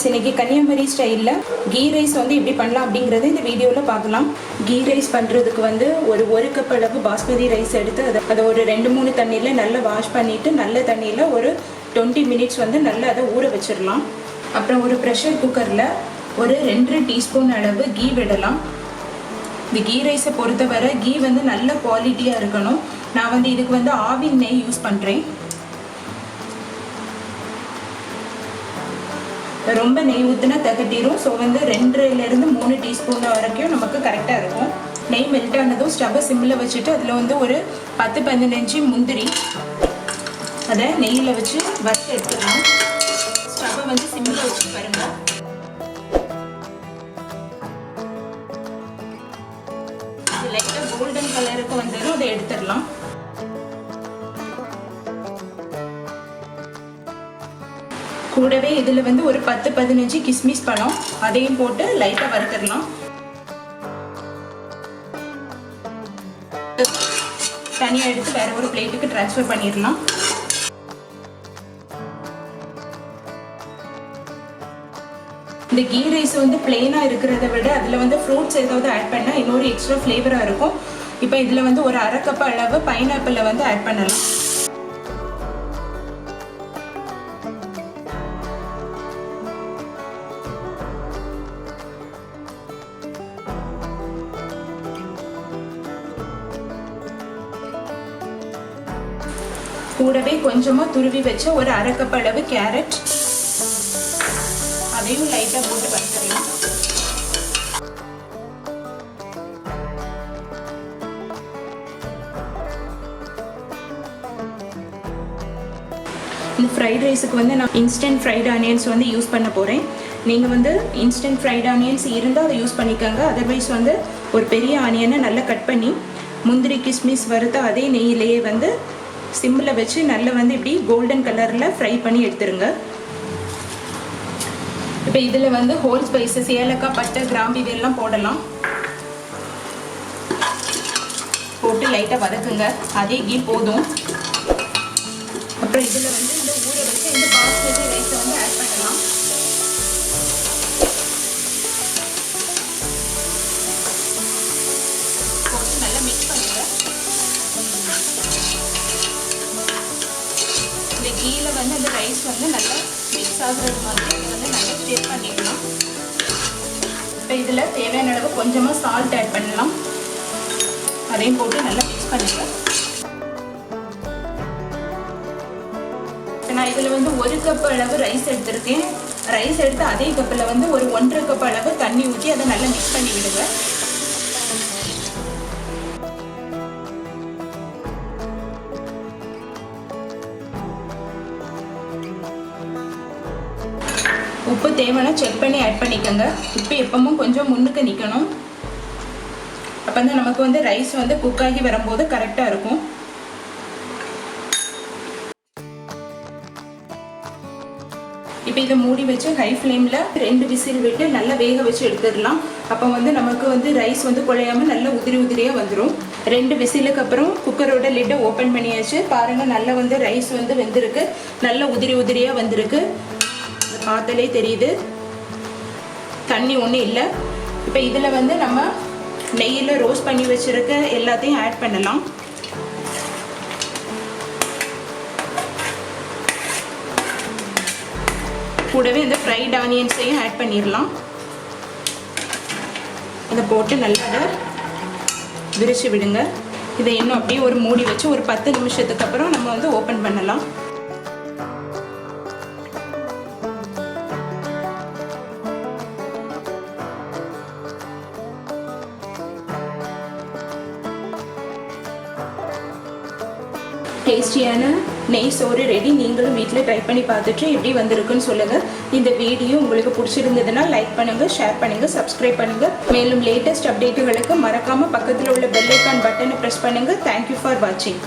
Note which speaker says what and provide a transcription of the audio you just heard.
Speaker 1: இன்னைக்கு கன்னியாகுமரி ஸ்டைலில் key rice வந்து எப்படி பண்ணலாம் அப்படிங்கிறத இந்த வீடியோவில் பார்க்கலாம். கீ ரைஸ் பண்ணுறதுக்கு வந்து ஒரு கப் அளவு பாஸ்மதி ரைஸ் எடுத்து அதை ஒரு 2-3 தண்ணியில் நல்லா வாஷ் பண்ணிவிட்டு நல்ல தண்ணியில் ஒரு 20 மினிட்ஸ் வந்து நல்லா அதை ஊற வச்சிடலாம். அப்புறம் ஒரு ப்ரெஷர் குக்கரில் ஒரு 2 டீஸ்பூன் அளவு கீ விடலாம். இந்த கீ ரைஸை பொறுத்தவரை கீ வந்து நல்ல குவாலிட்டியாக இருக்கணும். நான் வந்து இதுக்கு வந்து ஆவின் நெய் யூஸ் பண்ணுறேன். ரொம்ப நெய் ஊற்றினா தகட்டிடும். ஸோ வந்து 2லேருந்து 3 டீஸ்பூன் வரைக்கும் நமக்கு கரெக்டாக இருக்கும். நெய் மெல்ட் ஆனதும் ஸ்டவ்வை சிம்மில் வச்சுட்டு அதில் வந்து ஒரு 10-15 முந்திரி அதை நெய்யில் வச்சு வறுத்து எடுத்துக்கலாம். ஸ்டவ்வை வந்து சிம்மில் வச்சு பாருங்கள். இது லைட்டாக கோல்டன் கலருக்கு வந்ததும் அதை எடுத்துடலாம். கூடவே இதில் வந்து ஒரு 10-15 கிஸ்மிஸ் பழம் அதையும் போட்டு லைட்டாக வறுத்துடலாம். தனியாக எடுத்து வேற ஒரு பிளேட்டுக்கு ட்ரான்ஸ்ஃபர் பண்ணிடலாம். இந்த கீ ரைஸ் வந்து பிளெயினாக இருக்கிறத விட அதில் வந்து ஃப்ரூட்ஸ் ஏதாவது ஆட் பண்ணால் இன்னொரு எக்ஸ்ட்ரா ஃப்ளேவராக இருக்கும். இப்போ இதில் வந்து ஒரு 1/2 கப் அளவு பைனாப்பிளை வந்து ஆட் பண்ணலாம். கூடவே கொஞ்சமாக துருவி வச்ச ஒரு 1/2 கப் அளவு கேரட் அதையும் லைட்டாக போட்டு வறுத்துடலாம். இந்த ஃப்ரைட் ரைஸுக்கு வந்து நான் இன்ஸ்டன்ட் ஃப்ரைட் ஆனியன்ஸ் வந்து யூஸ் பண்ண போகிறேன். நீங்கள் வந்து இன்ஸ்டன்ட் ஃப்ரைட் ஆனியன்ஸ் இருந்தால் அதை யூஸ் பண்ணிக்கோங்க. அதர்வைஸ் வந்து ஒரு பெரிய ஆனியனை நல்லா கட் பண்ணி முந்திரி கிஸ்மிஸ் வறுத்த அதே நெய்யிலேயே வந்து சிம்மில் வச்சு நல்லா வந்து இப்படி கோல்டன் கலரில் ஃப்ரை பண்ணி எடுத்துருங்க. இப்போ இதில் வந்து ஹோல் ஸ்பைசஸ் ஏலக்காய், பட்டை, கிராம்பு இதெல்லாம் போடலாம். போட்டு லைட்டாக வதக்குங்க. அதே கீ போதும். அப்புறம் இதில் வந்து இந்த ஊற வச்சு இந்த பாஸ்மதி ரைஸை வந்து ஆட் பண்ணலாம். போட்டு நல்லா மிக்ஸ் பண்ணுங்க. இந்த கீழே வந்து அந்த ரைஸ் வந்து நல்லா மிக்ஸ் ஆகுறது மாதிரி இதை வந்து நல்லா ஸ்டேட் பண்ணிடலாம். இப்போ இதில் தேவையான அளவு கொஞ்சமாக சால்ட் ஆட் பண்ணலாம். அதையும் போட்டு நல்லா மிக்ஸ் பண்ணுங்க. இப்போ நான் இதில் வந்து 1 கப் அளவு ரைஸ் எடுத்திருக்கேன். ரைஸ் எடுத்து அதே கப்பில் வந்து ஒரு 1.5 கப் அளவு தண்ணி ஊற்றி அதை நல்லா மிக்ஸ் பண்ணி விடுங்க. உப்பு தேவைன்னா செக் பண்ணி ஆட் பண்ணிக்கோங்க. உப்பு எப்பவும் கொஞ்சம் முன்னுக்கு நிற்கணும். அப்போ தான் நமக்கு வந்து ரைஸ் வந்து குக் ஆகி வரும்போது கரெக்டாக இருக்கும். இப்போ இதை மூடி வச்சு ஹை ஃப்ளேமில் 2 விசில் விட்டு நல்லா வேக வச்சு எடுத்துடலாம். அப்போ வந்து நமக்கு வந்து ரைஸ் வந்து குழையாமல் நல்லா உதிரியாக வந்துடும். 2 விசிலுக்கு அப்புறம் குக்கரோட லிட்டை ஓப்பன் பண்ணியாச்சு. பாருங்கள், நல்லா வந்து ரைஸ் வந்து வெந்திருக்கு. நல்லா உதிரியாக வந்திருக்கு. பார்த்தாலே தெரியுது, தண்ணி ஒன்றும் இல்லை. இப்போ இதில் வந்து நம்ம நெய்யில் ரோஸ்ட் பண்ணி வச்சுருக்க எல்லாத்தையும் ஆட் பண்ணலாம். கூடவே இந்த ஃப்ரைட் ஆனியன்ஸையும் ஆட் பண்ணிடலாம். இதை போட்டு நல்லா விரிச்சு விடுங்க. இதை இன்னும் அப்படியே ஒரு மூடி வச்சு ஒரு 10 நிமிஷத்துக்கு அப்புறம் நம்ம வந்து ஓப்பன் பண்ணலாம். டேஸ்டியான நெய் சோறு ரெடி. நீங்களும் வீட்டில் ட்ரை பண்ணி பார்த்துட்டு எப்படி வந்திருக்குன்னு சொல்லுங்கள். இந்த வீடியோ உங்களுக்கு பிடிச்சிருந்ததுன்னா லைக் பண்ணுங்கள், ஷேர் பண்ணுங்கள், சப்ஸ்கிரைப் பண்ணுங்கள். மேலும் லேட்டஸ்ட் அப்டேட்டுகளுக்கு மறக்காமல் பக்கத்தில் உள்ள பெல் ஐக்கான் பட்டனை ப்ரெஸ் பண்ணுங்கள். தேங்க்யூ ஃபார் வாட்சிங்.